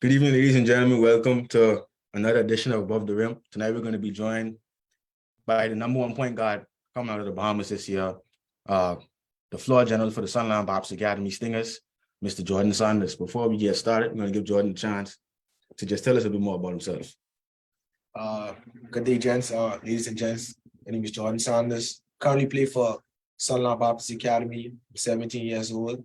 Good evening, ladies and gentlemen. Welcome to another edition of Above the Rim. Tonight, we're going to be joined by the number one point guard coming out of the Bahamas this year, the floor general for the Sunland Acadmey Stingers, Mr. Jordan Saunders. Before we get started, I'm going to give Jordan a chance to just tell us a bit more about himself. Good day, gents. Ladies and gents, my name is Jordan Saunders. Currently play for Sunland Academy. I'm 17 years old.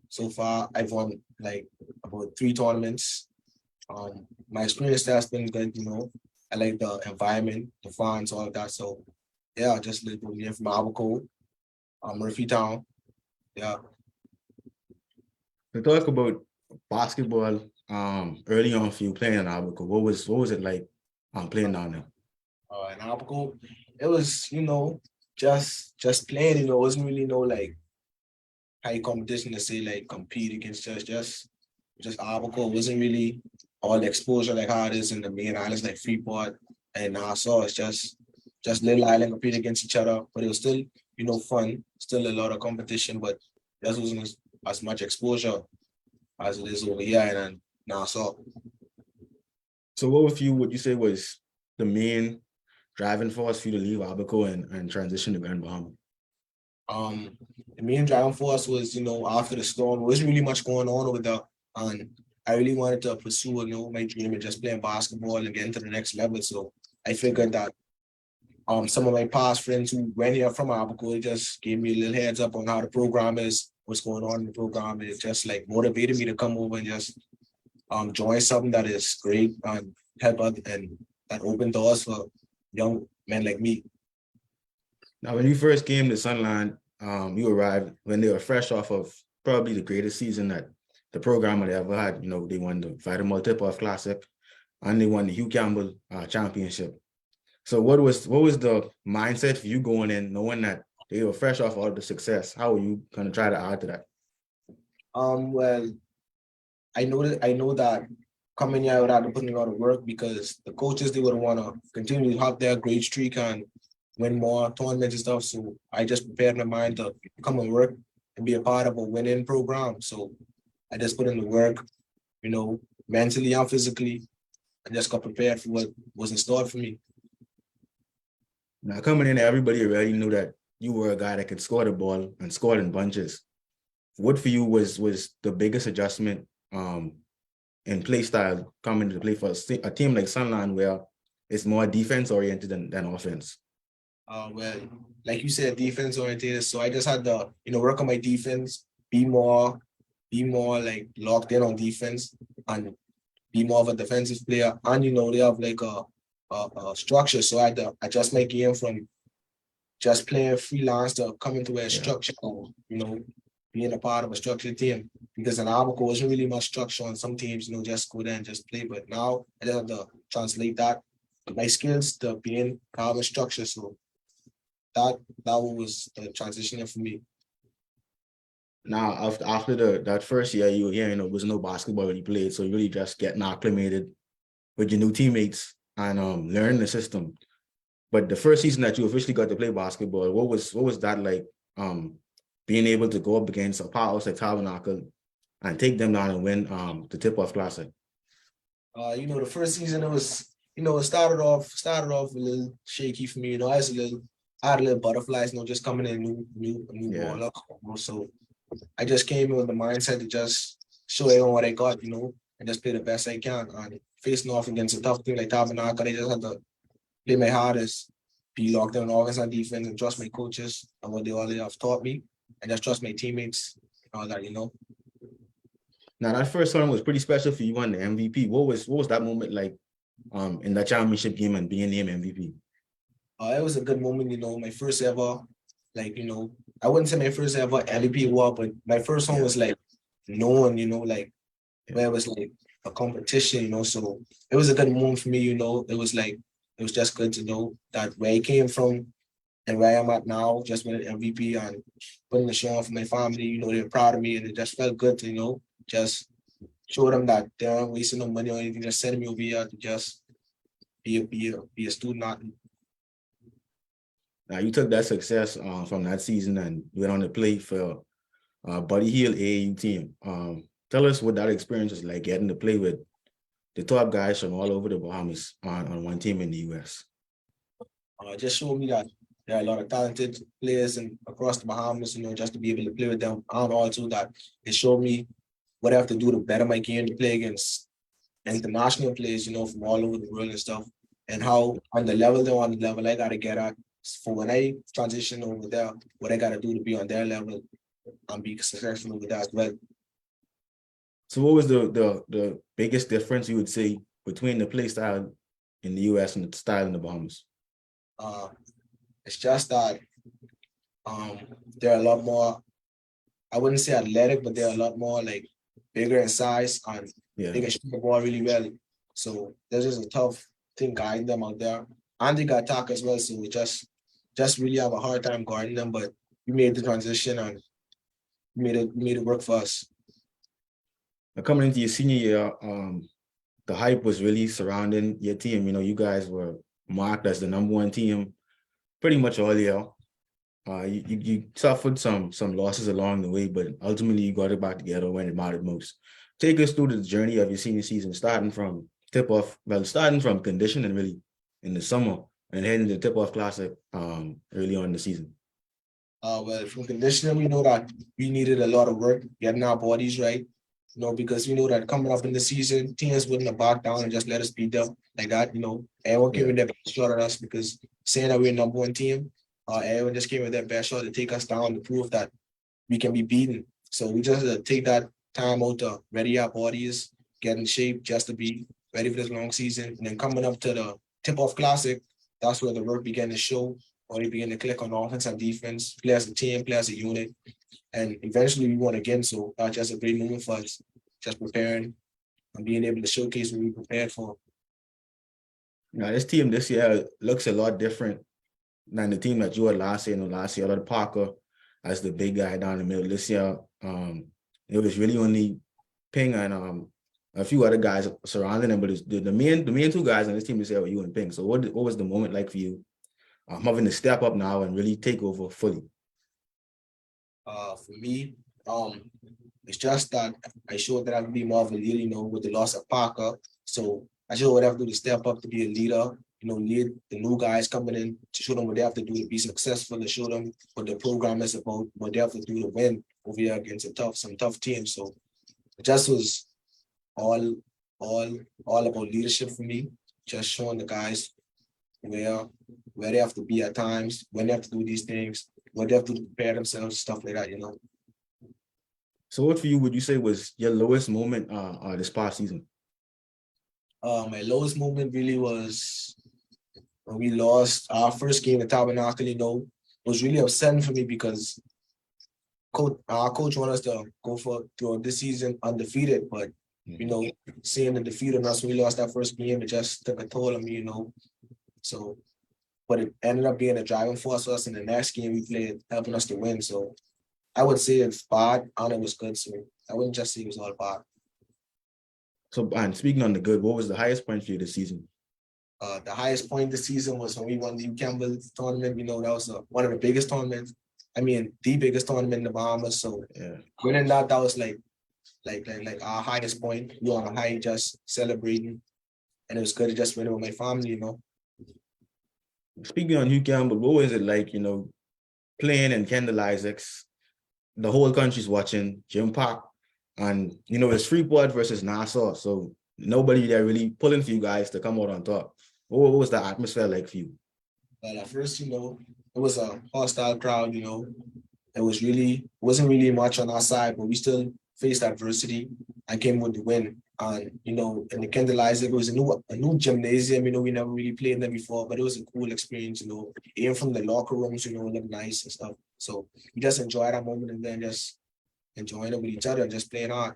So far, I've won like about 3 tournaments. My experience there has been good. I like the environment, the fans, all of that. So yeah, just live from Abaco, Murphy Town. Yeah. To talk about basketball, early on for you playing in Abaco, what was it like playing down there? In Abaco, it was just playing. It wasn't really like high competition to say like compete against just Abaco. It wasn't really all the exposure like how it is in the main islands like Freeport and Nassau. It's just little island compete against each other, but it was still fun. Still a lot of competition, but just wasn't as much exposure as it is over here in Nassau. So what would you say was the main driving force for you to leave Abaco and transition to Grand Bahama? The main driving force was, after the storm, there wasn't really much going on over there. And I really wanted to pursue, my dream of just playing basketball and getting to the next level. So I figured that some of my past friends who went here from Abaco just gave me a little heads up on how the program is, what's going on in the program. It just like motivated me to come over and just join something that is great and help out and that opened doors for young men like me. Now, when you first came to Sunland, you arrived when they were fresh off of probably the greatest season that the program had ever had. They won the Vitamal Tip-Off Classic and they won the Hugh Campbell Championship. So what was the mindset for you going in, knowing that they were fresh off all the success? How were you going to try to add to that? Well, I know that coming here, I would have to put in a lot of work because the coaches, they would want to continue to have their great streak and win more tournaments and stuff. So I just prepared my mind to come and work and be a part of a winning program. So I just put in the work, mentally and physically, and just got prepared for what was in store for me. Now, coming in, everybody already knew that you were a guy that could score the ball and score in bunches. What for you was the biggest adjustment in play style coming to play for a team like Sunland where it's more defense oriented than offense? Well, like you said, defense oriented. So I just had to, work on my defense, be more like locked in on defense and be more of a defensive player. And, they have like a structure. So I had to adjust my game from just playing freelance to coming to a structure, being a part of a structured team. Because in Abaco wasn't really much structure on some teams, just go there and just play. But now I just have to translate that, my skills to being part of a structure. So that was the transition for me. Now, after that first year you were here, there was no basketball you played, so you really just getting acclimated with your new teammates and learning the system. But the first season that you officially got to play basketball, what was that like? Being able to go up against a powerhouse like Tabernacle and take them down and win the Tip-Off Classic. The first season it was, it started off a little shaky for me. I had a little butterflies, just coming in new baller. So I just came in with the mindset to just show everyone what I got, and just play the best I can. And facing off against a tough team like Tabernacle, I just had to play my hardest, be locked in on offense and defense, and trust my coaches and what they all have taught me, and just trust my teammates and all that, Now that first one was pretty special for you on the MVP. What was that moment like in that championship game and being named MVP? It was a good moment, my first ever, I wouldn't say my first ever MVP award, but my first one was like known, where it was like a competition, so it was a good moment for me, it was just good to know that where I came from and where I am at now, just winning MVP and putting the show on for my family, they're proud of me and it just felt good to, just show them that they aren't wasting no money or anything, just sending me over here to just be a student athlete. Now you took that success from that season and went on to play for Buddy Hield AAU team. Tell us what that experience was like, getting to play with the top guys from all over the Bahamas on one team in the US. Just showed me that there are a lot of talented players across the Bahamas, just to be able to play with them. And also that it showed me what I have to do to better my game to play against international players, from all over the world and stuff. And how on the level they're on, the level I gotta get at for when I transition over there, what I gotta do to be on their level and be successful over there as well. So what was the biggest difference you would say between the play style in the US and the style in the Bahamas? It's just that they're a lot more, I wouldn't say athletic, but they're a lot more like bigger in size and they can shoot the ball really well. So there's just a tough thing guiding them out there. And they got attack as well. So we just really have a hard time guarding them, but we made the transition and made it work for us. Now, coming into your senior year, the hype was really surrounding your team. You guys were marked as the #1 team pretty much all year. You suffered some losses along the way, but ultimately you got it back together when it mattered most. Take us through the journey of your senior season, starting from conditioning really in the summer and heading to the tip-off classic early on in the season. Well, from conditioning, we know that we needed a lot of work getting our bodies right. Because we know that coming up in the season, teams wouldn't have backed down and just let us beat them like that. Everyone came with their best shot at us because saying that we're #1 team, everyone just came with their best shot to take us down to prove that we can be beaten. So we just take that time out to ready our bodies, get in shape just to be ready for this long season. And then coming up to the tip-off classic, that's where the work began to show, or we began to click on offense and defense, play as a team, play as a unit. And eventually we won again. So that's just a great moment for us, just preparing and being able to showcase what we prepared for. Now, this team this year looks a lot different than the team that you had last year. Last year, Parker as the big guy down the middle. This year, it was really only Ping and a few other guys surrounding him. But the main two guys on this team this year were you and Ping. So what was the moment like for you having to step up now and really take over fully? For me, it's just that I showed that I can be more of a leader, with the loss of Parker. So I showed what I have to do to step up to be a leader, lead the new guys coming in, to show them what they have to do to be successful, to show them what the program is about, what they have to do to win over here against some tough teams. So it just was all about leadership for me, just showing the guys where they have to be at times, when they have to do these things, what they have to prepare themselves, stuff like that, So what for you would you say was your lowest moment this past season? My lowest moment really was when we lost our first game at Tabernacle. It was really upsetting for me because our coach wanted us to go through this season undefeated, but seeing the defeat on us when we lost that first game, it just took a toll on me, So, but it ended up being a driving force for us in the next game we played, helping us to win. So I would say it's bad and it was good. So I wouldn't just say it was all bad. So, and speaking on the good, what was the highest point for you this season? The highest point this season was when we won the Campbell tournament. That was one of the biggest tournaments. I mean, the biggest tournament in the Bahamas. So winning that was like our highest point. We were on a high, just celebrating, and it was good to just win it with my family. Speaking on Hugh Campbell, what was it like? Playing in Kendall Isaacs, the whole country's watching, Jim Park, and it's Freeport versus Nassau, so nobody there really pulling for you guys to come out on top. What was the atmosphere like for you? Well, at first, it was a hostile crowd. It wasn't really much on our side, but we still faced adversity and came with the win. And in the Kendall Isaac, it was a new gymnasium. We never really played there before, but it was a cool experience. Even from the locker rooms, it looked nice and stuff. So we just enjoyed that moment and then just enjoying it with each other and just playing hard.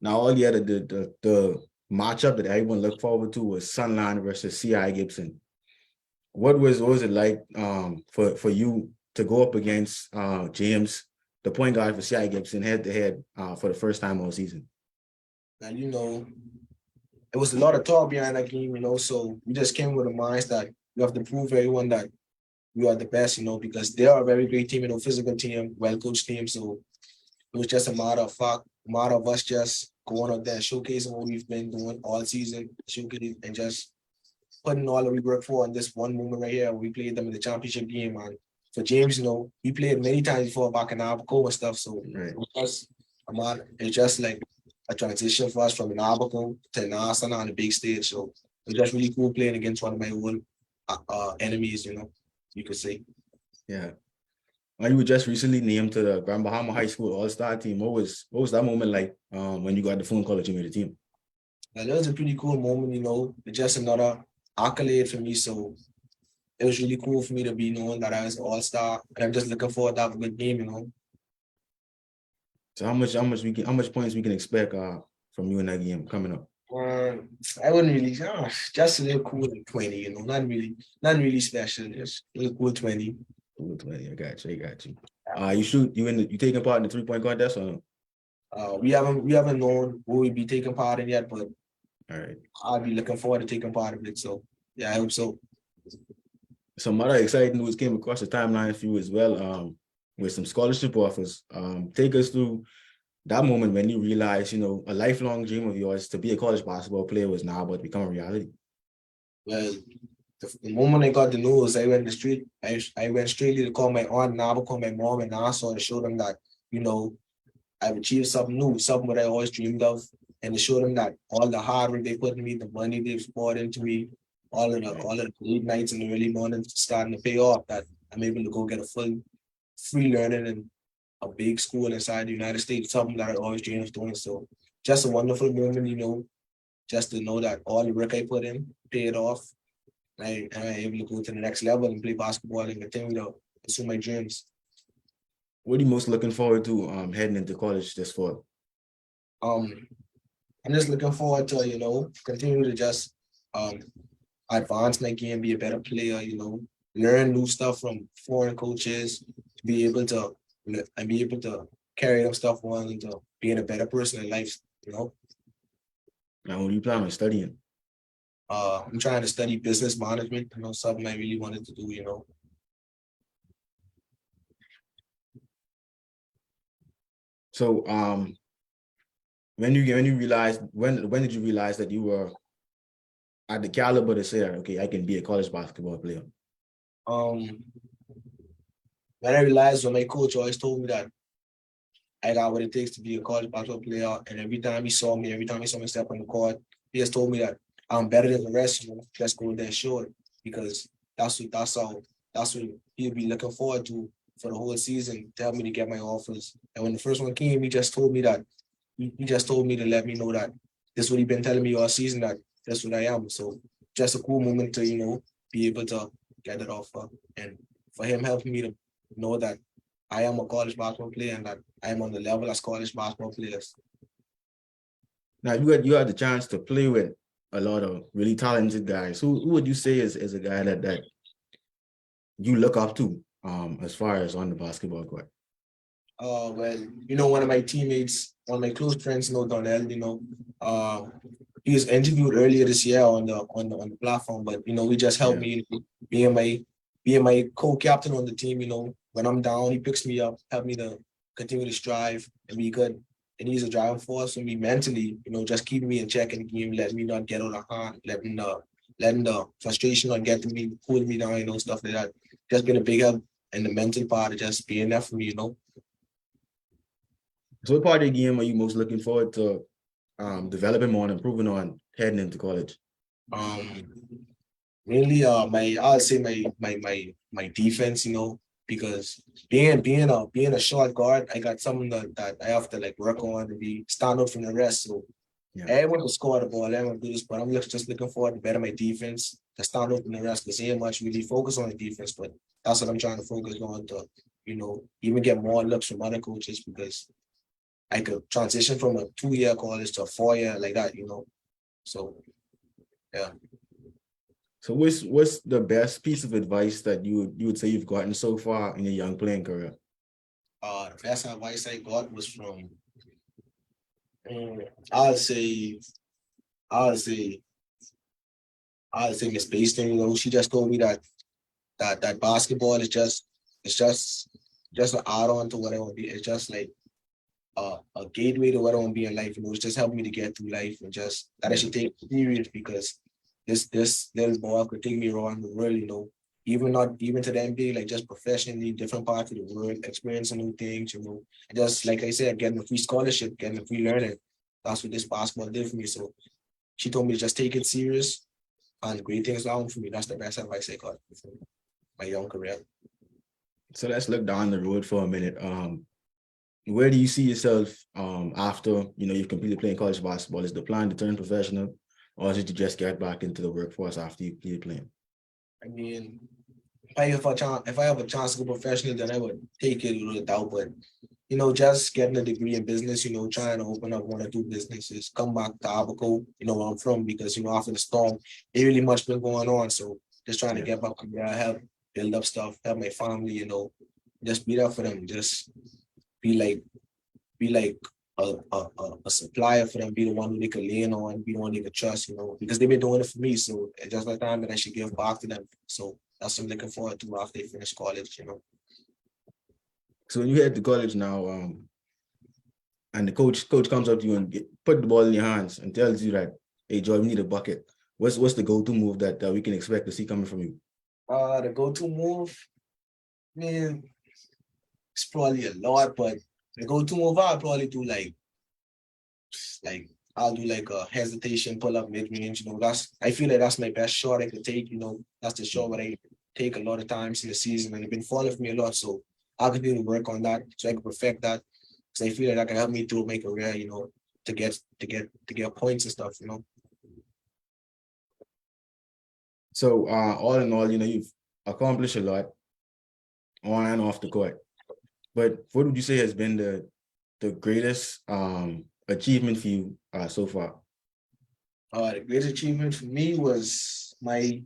Now, all the other the matchup that everyone looked forward to was Sunland versus C.I. Gibson. What was it like for you to go up against James, the point guard for C.I. Gibson, head to head for the first time all season? And it was a lot of talk behind that game, so we just came with a mindset that we have to prove everyone that we are the best, because they are a very great team, physical team, well coached team. So it was just a matter of us just going out there and showcasing what we've been doing all season, showcasing and just putting all that we work for in this one moment right here. We played them in the championship game, and for James, he played many times before back in Abaco and stuff. So Right. it's just like a transition for us from an Abaco to Nasana on the big stage. So it's just really cool playing against one of my old enemies, you could say. Yeah. Well, you were just recently named to the Grand Bahama High School All-Star team. What was that moment like when you got the phone call that you made the team? That was a pretty cool moment, It's just another accolade for me. So it was really cool for me to be known that I was an all-star. And I'm just looking forward to have a good game, So how much points we can expect from you in that game coming up? I wouldn't really just a little cool like 20, not really special, just a little cool 20. Cool 20. I got you. You taking part in the 3-point contest or no? We haven't known who we'll be taking part in yet, but All right. I'll be looking forward to taking part of it. So yeah, I hope so. Some other exciting news came across the timeline for you as well, with some scholarship offers. Take us through that moment when you realized, a lifelong dream of yours to be a college basketball player was now about to become a reality. Well, the moment I got the news, I went straight to call my aunt, and I would call my mom and ask her to show them that, I've achieved something new, something that I always dreamed of, and to show them that all the hard work they put in me, the money they've poured into me, all of the late nights and the early mornings starting to pay off, that I'm able to go get a full free learning in a big school inside the United States, something that I always dreamed of doing. So just a wonderful moment, just to know that all the work I put in paid off. I'm able to go to the next level and play basketball and continue to pursue my dreams. What are you most looking forward to heading into college this fall? I'm just looking forward to, continue to just advance my game, be a better player, learn new stuff from foreign coaches, be able to carry them stuff on into being a better person in life. Now, what are you planning on studying? I'm trying to study business management, something I really wanted to do. So when did you realize that you were at the caliber to say, okay, I can be a college basketball player? When I realized when my coach always told me that I got what it takes to be a college basketball player, and every time he saw me step on the court, he just told me that I'm better than the rest, just go there and show it, because that's what he'll be looking forward to for the whole season, to help me to get my offers. And when the first one came, he just told me to let me know that this is what he's been telling me all season, that that's what I am. So just a cool moment to, be able to get that offer, and for him helping me to know that I am a college basketball player and that I am on the level as college basketball players. Now you had the chance to play with a lot of really talented guys. Who would you say is a guy that you look up to as far as on the basketball court? Well, one of my teammates, one of my close friends, Donnell, he was interviewed earlier this year on the platform, but he just helped me being my co-captain on the team. When I'm down, he picks me up, help me to continue to strive and be good. And he's a driving force for me mentally, just keeping me in check in the game, letting me not get out of hand, letting the frustration not get to me, pulling me down, stuff like that. Just been a big help in the mental part of just being there for me. So what part of the game are you most looking forward to developing more and improving on heading into college? Mainly I'll say my defense, because being a short guard, I got something that I have to work on to stand out from the rest. So I want to score the ball, I want to do this, but I'm just looking forward to better my defense, to stand out from the rest, because ain't much really focus on the defense, but that's what I'm trying to focus on, to even get more looks from other coaches, because I could transition from a 2-year college to a 4-year like that, So yeah. So what's the best piece of advice that you would say you've gotten so far in your young playing career? The best advice I got was from I'll say Miss Baston. She just told me that that basketball is just an add-on to what I want to be. It's just like a gateway to what I want to be in life. It's just helping me to get through life and just that I should take it serious because this little ball could take me around the world, even not even to the NBA, like just professionally, different parts of the world, experiencing new things, and just like I said, getting a free scholarship, getting a free learning. That's what this basketball did for me. So she told me to just take it serious and great things down for me. That's the best advice I got for my young career. So let's look down the road for a minute. Where do you see yourself after you've completed playing college basketball? Is the plan to turn professional, or is it to just get back into the workforce after you completed playing? I mean, if I have a chance to go professional, then I would take it without a doubt. But just getting a degree in business, trying to open up one or two businesses, come back to Abaco, where I'm from, because after the storm, ain't really much been going on. So just trying to get back from where I help build up stuff, help my family, just be there for them, just be like a supplier for them, be the one who they could lean on, be the one they could trust, because they've been doing it for me. So it's just like time that I should give back to them. So that's what I'm looking forward to after they finish college. So when you head to college now, and the coach comes up to you and put the ball in your hands and tells you that, hey, Joy, we need a bucket. What's the go-to move that we can expect to see coming from you? The go-to move, man, it's probably a lot, but the go-to move I'll probably do like I'll do like a hesitation pull up mid range. I feel like that's my best shot I could take. That's the shot that I take a lot of times in the season, and it's been falling for me a lot. So I'll continue to work on that so I can perfect that because I feel like that can help me through my career. To get points and stuff. So all in all, you've accomplished a lot on and off the court. But what would you say has been the greatest achievement for you so far? The greatest achievement for me was my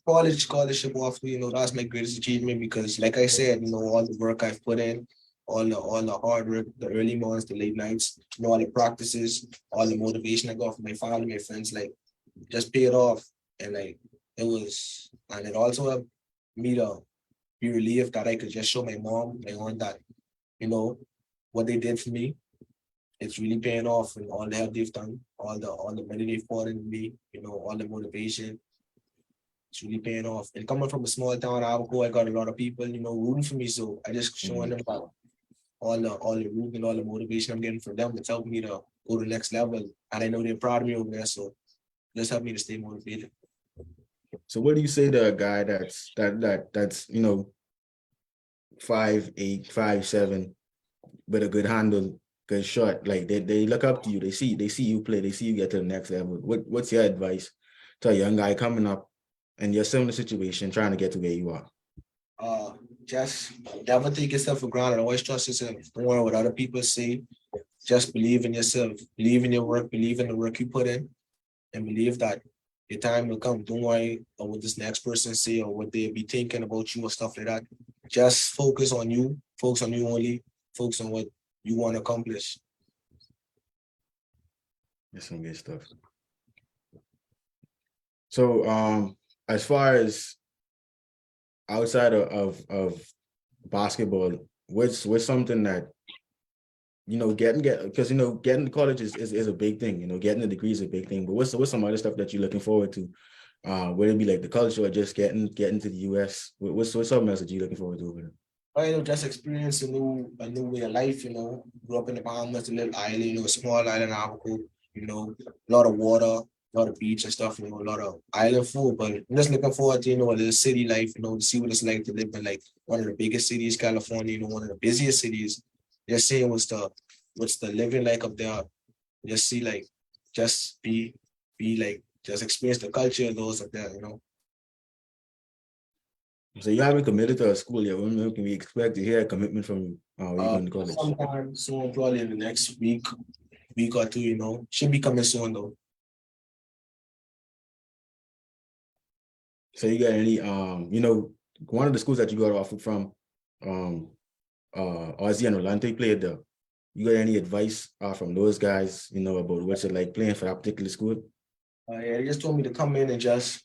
college scholarship offer. That's my greatest achievement because, like I said, all the work I've put in, all the hard work, the early mornings, the late nights, all the practices, all the motivation I got from my family, my friends, like just paid off. And like it also helped me to be relieved that I could just show my mom, my aunt that, what they did for me. It's really paying off and all the help they've done, all the money they've poured into me, all the motivation. It's really paying off. And coming from a small town, Abaco, I got a lot of people, rooting for me. So I just showing them about all the root and all the motivation I'm getting from them. It's helping me to go to the next level. And I know they're proud of me over there. So just help me to stay motivated. So what do you say to a guy that's 5'8", 5'7", with a good handle, good shot? Like they look up to you, they see you play, they see you get to the next level. What's your advice to a young guy coming up and you're similar situation trying to get to where you are? Just never take yourself for granted. Always trust yourself. Don't worry what other people say. Just believe in yourself. Believe in your work. Believe in the work you put in, and believe that your time will come. Don't worry about what this next person say or what they be thinking about you or stuff like that. Just focus on you. Focus on you only. Focus on what you want to accomplish. That's some good stuff. So as far as outside of basketball, what's something that getting because getting to college is a big thing. Getting a degree is a big thing. But what's some other stuff that you're looking forward to? Whether it be like the culture or just getting to the US. What's something else that you're looking forward to over there? Just experience a new way of life. Grew up in the Bahamas, a little island, a small island, Abaco. A lot of water, a lot of beach and stuff. A lot of island food. But I'm just looking forward to a little city life. To see what it's like to live in like one of the biggest cities, California. One of the busiest cities. Just seeing what's the living like up there. Just see like, just be like, just experience the culture of those up there. So you haven't committed to a school yet. When can we expect to hear a commitment from you? When you going to college? Sometime soon, probably in the next week or two. Should be coming soon though. So you got any one of the schools that you got offered from, Ozzy and Orlando played there. You got any advice from those guys, about what's it like playing for that particular school? Yeah, they just told me to come in and just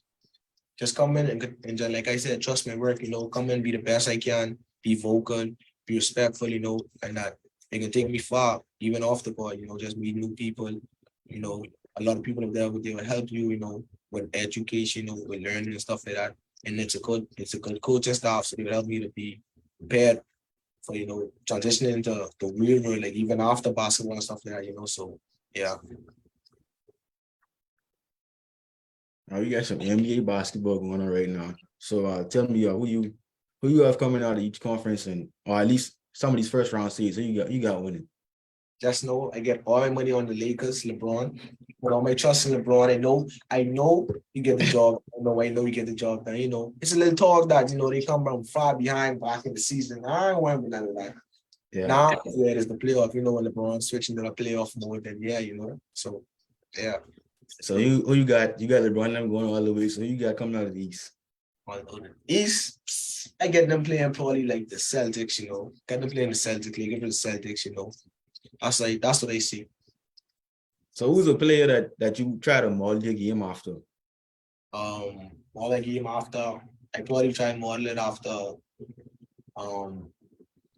just come in and just, like I said, trust my work, come in, be the best I can, be vocal, be respectful, and that it can take me far, even off the court, just meet new people, a lot of people up there, they will help you, with education, with learning and stuff like that. And it's a good coaching staff, so they will help me to be prepared for, transitioning into the real world, like even after basketball and stuff like that, so yeah. Now you got some NBA basketball going on right now. So tell me who you have coming out of each conference, and or at least some of these first round seeds. Who you got winning? Just know I get all my money on the Lakers, LeBron. Put all my trust in LeBron. I know you get the job. I know you get the job done. It's a little talk that they come from far behind back in the season. I don't want none of that. Yeah. Now it is the playoff. When LeBron switching to the playoff mode, then yeah, So yeah. So who you got? You got LeBron them going all the way. So who you got coming out of the East? On the East, I get them playing probably like the Celtics. Get them playing the Celtics. Give it the Celtics. That's what I see. So who's a player that you try to model your game after? Model the game after. I probably try and model it after.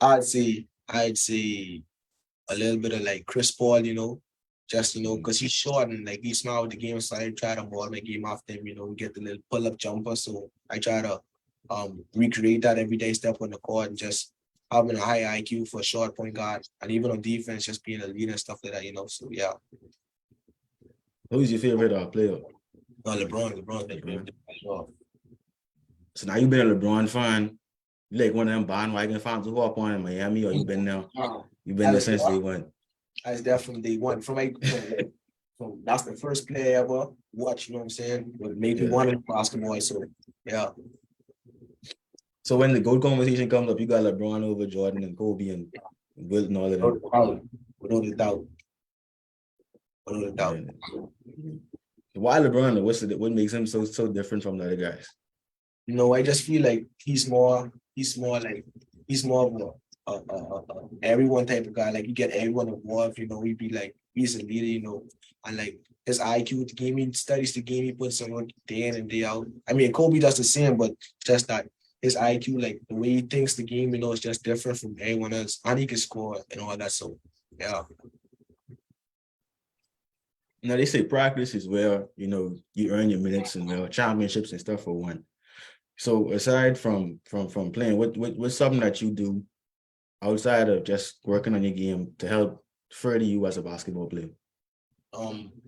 I'd say a little bit of like Chris Paul, just because he's short and like he's smart with the game, so I try to model my game after him. We get the little pull-up jumper, so I try to recreate that every day, step on the court, and just having a high IQ for a short point guard, and even on defense, just being a leader and stuff like that. So yeah. Who's your favorite player? LeBron. So now you've been a LeBron fan. You like one of them bandwagon fans who up on in Miami, or you been there? You've been there since day one. That's definitely day one. From that's the first player I ever watched. You know what I'm saying? With maybe one in basketball. So yeah. So when the GOAT conversation comes up, you got LeBron over Jordan and Kobe and Wilt and all of them. Without a doubt. Yeah. Why LeBron? What makes him so different from the other guys? I just feel like he's more of a everyone type of guy. Like you get everyone involved, he'd be like, he's a leader, and like his IQ with the game, he studies the game, he puts on work day in and day out. I mean, Kobe does the same, but just that his IQ, like the way he thinks the game, is just different from everyone else, and he can score and all that. So yeah. Now they say practice is where you earn your minutes and championships and stuff for one. So aside from playing, what's something that you do outside of just working on your game to help further you as a basketball player?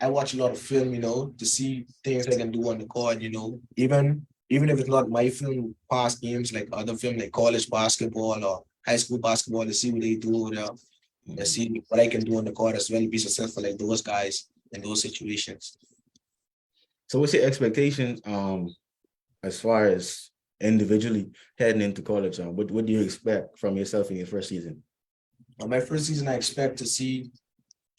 I watch a lot of film, to see things I can do on the court, even if it's not my film, past games, like other film, like college basketball or high school basketball, to see what they do over there, and see what I can do on the court as well, be successful like those guys in those situations. So what's your expectations as far as individually heading into college? What do you expect from yourself in your first season? My first season, I expect to see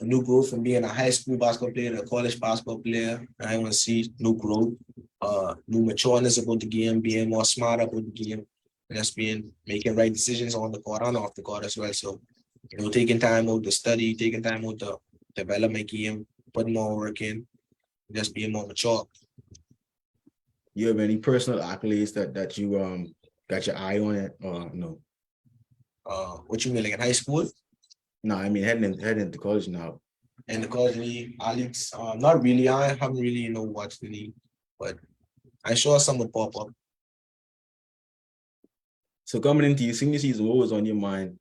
a new growth from being a high school basketball player to a college basketball player. I want to see new growth, new matureness about the game, being more smart about the game, and just making right decisions on the court and off the court as well. So, taking time out to study, taking time out to develop my game, putting more work in, just being more mature. You have any personal accolades that you got your eye on it or no? What you mean, like in high school? No, I mean heading into college now. In the college league, Alex, not really. I haven't really, watched the league, but I sure some would pop up. So coming into your senior season, what was on your mind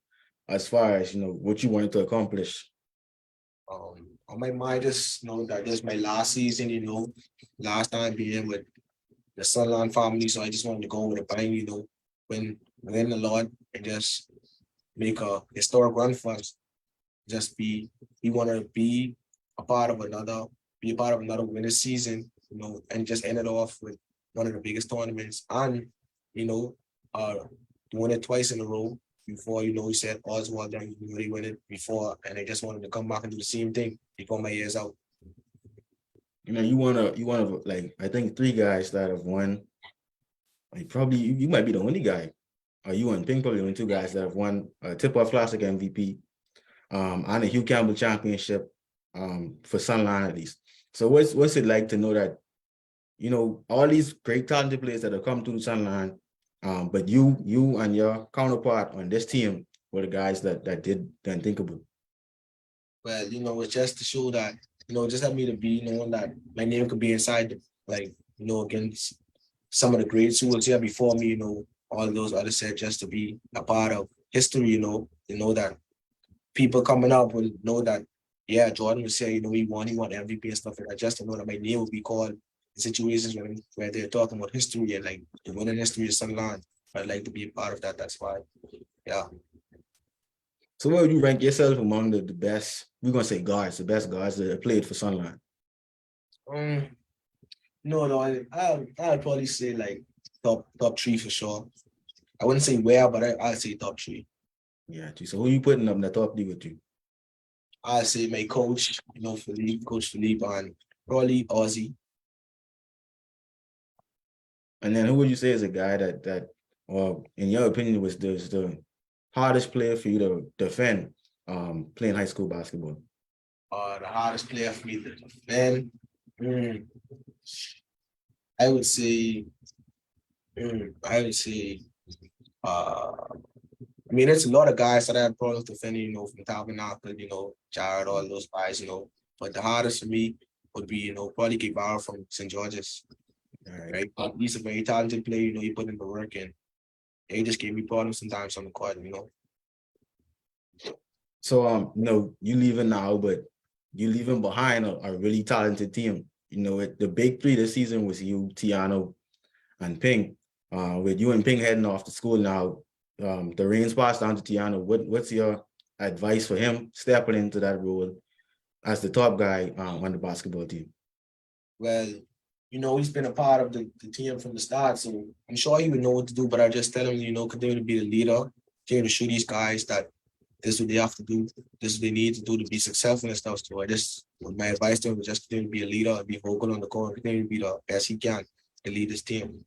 as far as what you wanted to accomplish? On my mind, just know that this is my last season. Last time being with the Sunland family, so I just wanted to go with a bang. Win a lot and just make a historic run for us. We want to be a part of another winning season, and just end it off with one of the biggest tournaments, and doing it twice in a row. Before, we said Oswald and we already win it before, and I just wanted to come back and do the same thing before my year's out. You want to like, I think 3 guys that have won. Like probably you might be the only guy. You and Pink probably the only 2 guys that have won a Tip-Off Classic MVP, and a Hugh Campbell Championship, for Sunland at least. So what's it like to know that all these great talented players that have come through the Sunland, but you and your counterpart on this team were the guys that did the unthinkable. Well, it's just to show that, just help me to be knowing that my name could be inside, like, against some of the greats who was here before me, all those others said, just to be a part of history, that people coming up will know that, yeah, Jordan was here, he won MVP and stuff like that, just to know that my name will be called in situations where they're talking about history and like the winning history of Sunland. I'd like to be a part of that. That's why, yeah. So where would you rank yourself among the best, we're gonna say guards, the best guards that have played for Sunland? No, I'd probably say like top three for sure. I wouldn't say where, but I'd say top three. Yeah, so who you putting up in the top three with you? I'd say my coach, Coach Philippe, and probably Ozzy. And then who would you say is a guy that or in your opinion was the hardest player for you to defend playing high school basketball? The hardest player for me to defend. I would say, I would say, there's a lot of guys that I had problems defending, from Tabernacle, Jared, all those guys, But the hardest for me would be, probably Guevara from St. George's. Right. He's a very talented player, he put in the work and he just gave me problems sometimes on the court, So you leaving now, but you leaving behind a really talented team. The big three this season was you, Tiano, and Ping. With you and Ping heading off to school now, the reins passed down to Tiano. What's your advice for him stepping into that role as the top guy on the basketball team? Well, he's been a part of the team from the start, so I'm sure he would know what to do, but I just tell him, continue to be the leader, continue to show these guys that this is what they have to do, this is what they need to do to be successful and stuff. So my advice to him is just continue to be a leader, be vocal on the court, continue to be the best he can to lead this team.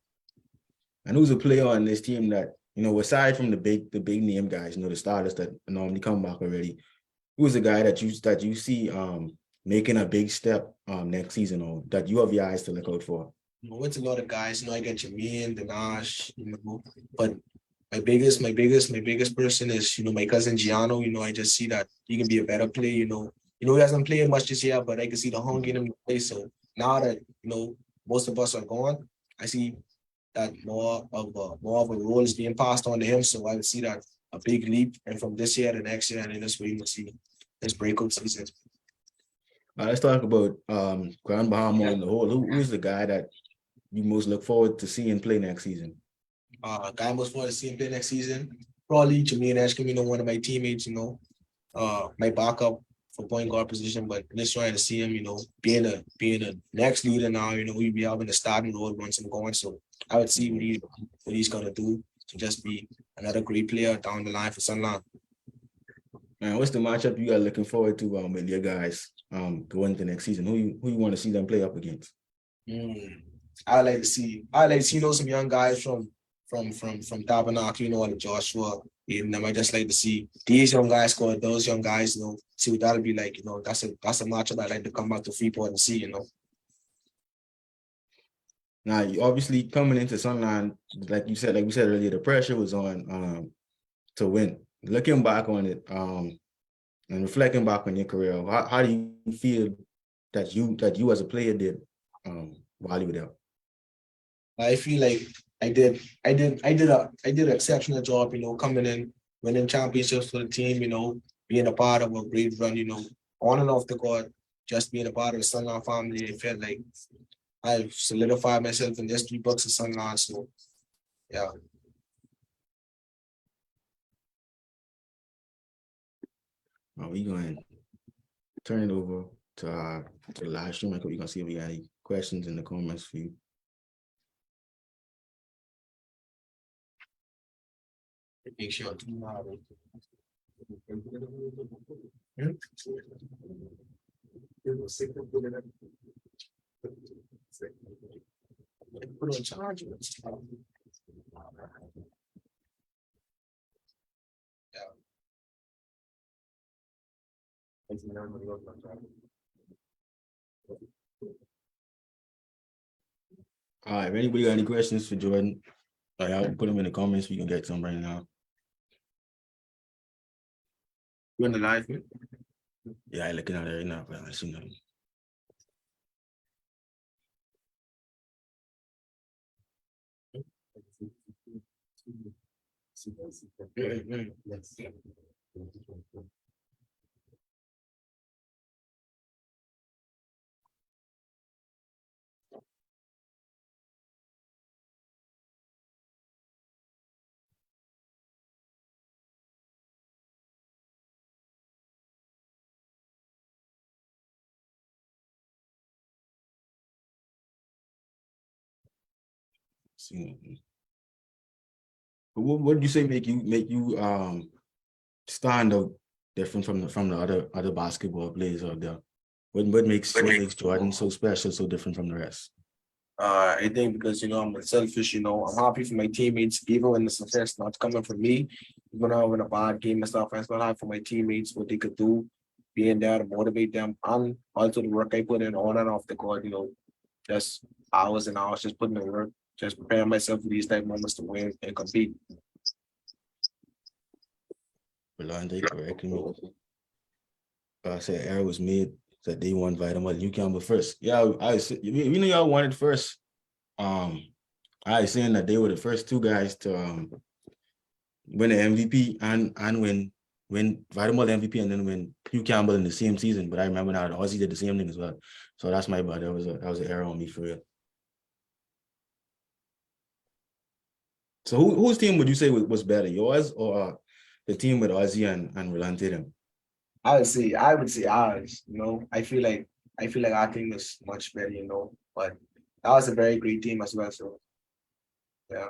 And who's a player on this team that, aside from the big name guys, the starters that normally come back already, who's a guy that you see making a big step next season, or that you have your eyes to look out for? It's a lot of guys. I get Jermaine, Danash, but my biggest person is, my cousin Giano. I just see that he can be a better player. He hasn't played much this year, but I can see the hunger in him to play. So now that most of us are gone, I see that more of a role is being passed on to him. So I would see that a big leap, and from this year to next year, and then that's where you will see this breakout season. Let's talk about Grand Bahama on the whole. Who's the guy that you most look forward to seeing play next season? Guy I'm most forward to seeing play next season, probably Jermaine Ashcombe, one of my teammates, my backup for point guard position, but just trying to see him, being a next leader now, we'll be having the starting role once I'm going. So I would see what he's gonna do to just be another great player down the line for Sunland. Man, what's the matchup you are looking forward to with your guys going into next season? Who you want to see them play up against? I like to see some young guys from Tabernacle, like Joshua. And I just like to see these young guys score those young guys, see what that'll be like. That's a matchup I'd like to come back to Freeport and see, Now, you obviously coming into Sunland, like we said earlier, the pressure was on to win. Looking back on it, and reflecting back on your career, how do you feel that you as a player did while you were there? I feel like I did an exceptional job, coming in, winning championships for the team, being a part of a great run, on and off the court, just being a part of the Sunland family. I felt like I've solidified myself in the history books of Sunland. So yeah. We going to turn it over to the live stream. We're going to see if we got any questions in the comments for you. Make sure to put on charge. All right, if anybody got any questions for Jordan, I'll put them in the comments. We can get some right now. You in the live, man? Yeah, I looking at it right now, but I see nothing. See nothing. But what did you say make you stand out different from the other basketball players out there? What makes Jordan so special, so different from the rest? I think because I'm selfish. I'm happy for my teammates, even when the success not coming from me. Even though in a bad game and stuff, I'm still happy for my teammates what they could do, being there to motivate them, and also the work I put in on and off the court. Just hours and hours, just putting in work, just preparing myself for these type moments to win and compete. Rolande correcting me. I said error was made that they won Vitamin New Campbell first. Yeah, we know y'all wanted first. I was saying that they were the first two guys to win the MVP and win Vitamin MVP and then win Hugh Campbell in the same season. But I remember now Ozzy did the same thing as well. So that's my bad. That was an error on me for real. So whose team would you say was better, yours or the team with Ozzy and Rolante them? I would say ours. I feel like our team is much better. But that was a very great team as well. So yeah.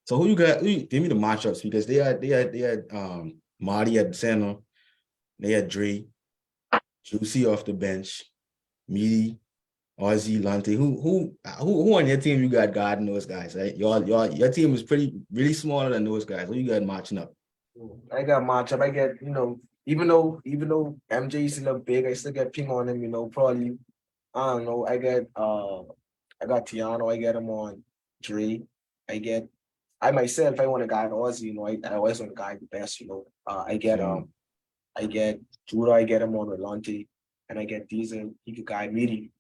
So who you got? Give me the matchups because they had Marty at center, they had Dre, Juicy off the bench, Meaty, Ozzy, Lante. Who on your team you got guarding those guys? Right? Your team is really smaller than those guys. Who you got matching up? I got matchup. I get, even though MJ used to look big, I still get ping on him, probably. I don't know. I got Tiano, I get him on Dre. I myself, I want to guide Ozzy, I always want to guide the best, I get Judah, I get him on Rolante, and I get Diesel, he could guide me.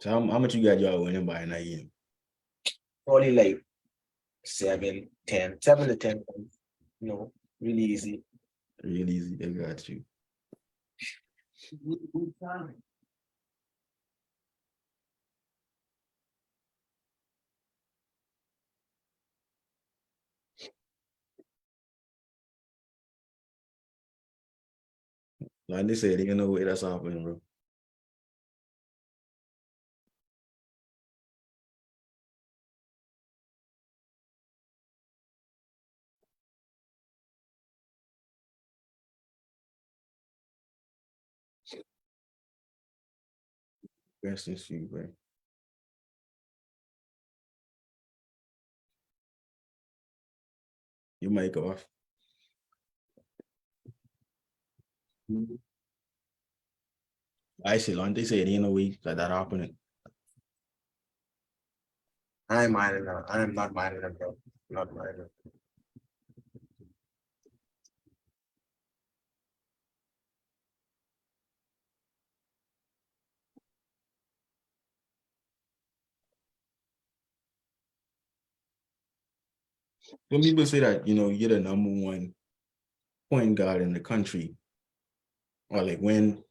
So how much you got y'all winning by in that game? Probably like 7 to 10, really easy. Really easy. I got you. Like they said, they ain't no way that's happening, bro. Best in you, bro. You might go off. I say, like they said, ain't no way that happening. I'm minding them. I am not minding them, bro. Not minding them. Some people say that, you're the number one point guard in the country. Or like when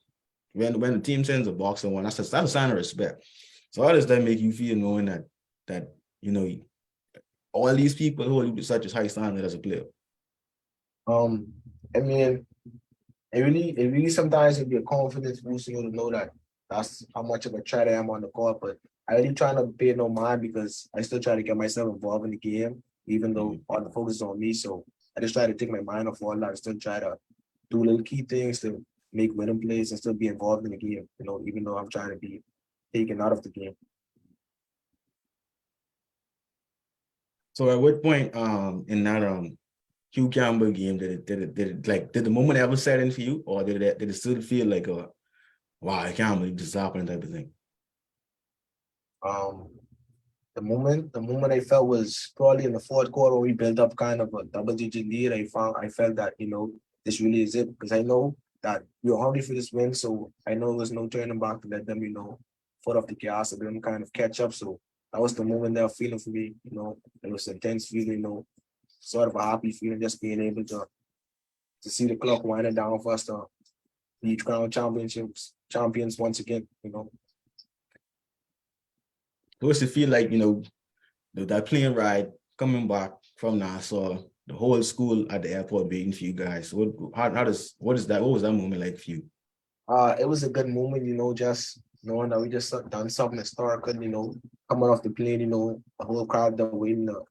the team sends a boxer one, that's a sign of respect. So how does that make you feel knowing that all these people hold you to such a high standard as a player? I mean, it really sometimes it be a confidence boost, to know that that's how much of a threat I am on the court. But I really try not to pay no mind because I still try to get myself involved in the game, even though all the focus is on me. So I just try to take my mind off all that and still try to do little key things to make winning plays and still be involved in the game, even though I'm trying to be taken out of the game. So at what point in that Hugh Campbell game did the moment ever set in for you, or did it still feel like wow, I can't believe this is happening type of thing? Um, the moment I felt was probably in the fourth quarter when we built up kind of a double-digit lead. I felt that this really is it because I know that we were hungry for this win, so I know there was no turning back to let them foot off the gas and them kind of catch up. So that was the moment they were feeling for me. It was intense feeling. Sort of a happy feeling just being able to see the clock winding down for us to be crown champions once again. What's it feel like, that plane ride coming back from Nassau, the whole school at the airport waiting for you guys? What was that moment like for you? It was a good moment, just knowing that we just done something historical, coming off the plane, the whole crowd that waiting to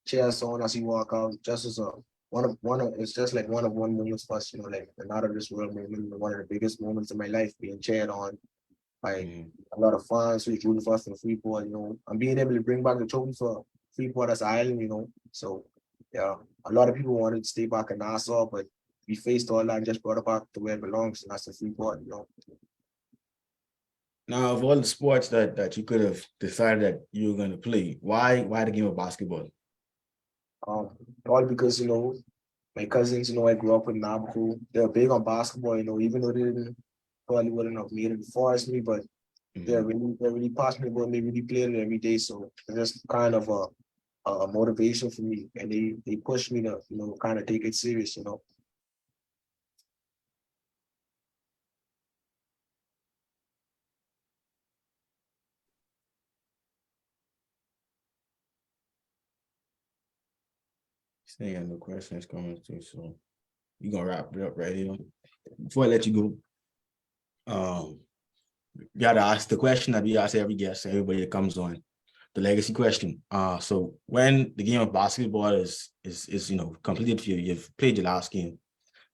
cheer us on as we walk out, just as a it's just like one of one moments for us, like an out of this world moment, one of the biggest moments of my life, being cheered on by a lot of fans who's rooting for us in Freeport, and being able to bring back the trophy for Freeport as an island, So yeah, a lot of people wanted to stay back in Nassau, but we faced all that and just brought it back to where it belongs, and that's the Freeport. Now, of all the sports that you could have decided that you were going to play, why the game of basketball? All because my cousins, I grew up in Nabucco. They're big on basketball, even though they didn't probably wouldn't have made it before as me, but they're really passionate about me, really playing it every day. So it's just kind of a motivation for me, and they push me to kind of take it serious. Still got no questions coming through, so you're gonna wrap it up right here. Before I let you go, you gotta ask the question that we ask every guest, everybody that comes on, the legacy question. So when the game of basketball is completed for you, you've played your last game,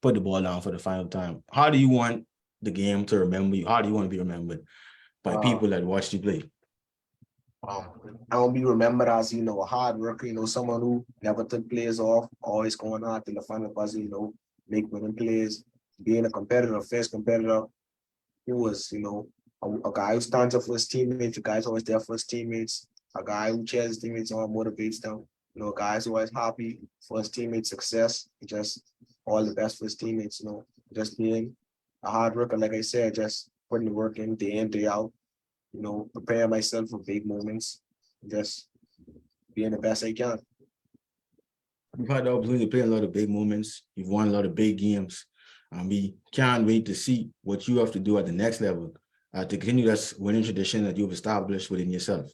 put the ball down for the final time. How do you want the game to remember you? How do you want to be remembered by people that watched you play? I want to be remembered as a hard worker, someone who never took plays off, always going out to the final buzzer, make winning plays, being a competitor, fierce competitor. He was, a guy who stands up for his teammates, a guy who's always there for his teammates, a guy who cheers his teammates on, motivates them, a guy who's always happy for his teammates' success, just all the best for his teammates, just being a hard worker, like I said, just putting the work in, day out, preparing myself for big moments, just being the best I can. You've had the opportunity to play a lot of big moments. You've won a lot of big games. We can't wait to see what you have to do at the next level to continue that winning tradition that you've established within yourself.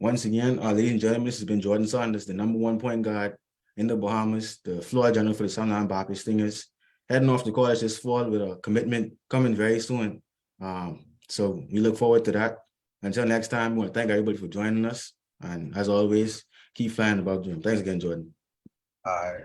Once again, ladies and gentlemen, this has been Jordan Saunders, the #1 point guard in the Bahamas, the floor general for the Sunland Stingers, heading off to college this fall with a commitment coming very soon. So we look forward to that. Until next time, we want to thank everybody for joining us. And as always, keep flying above dream. Thanks again, Jordan. All right.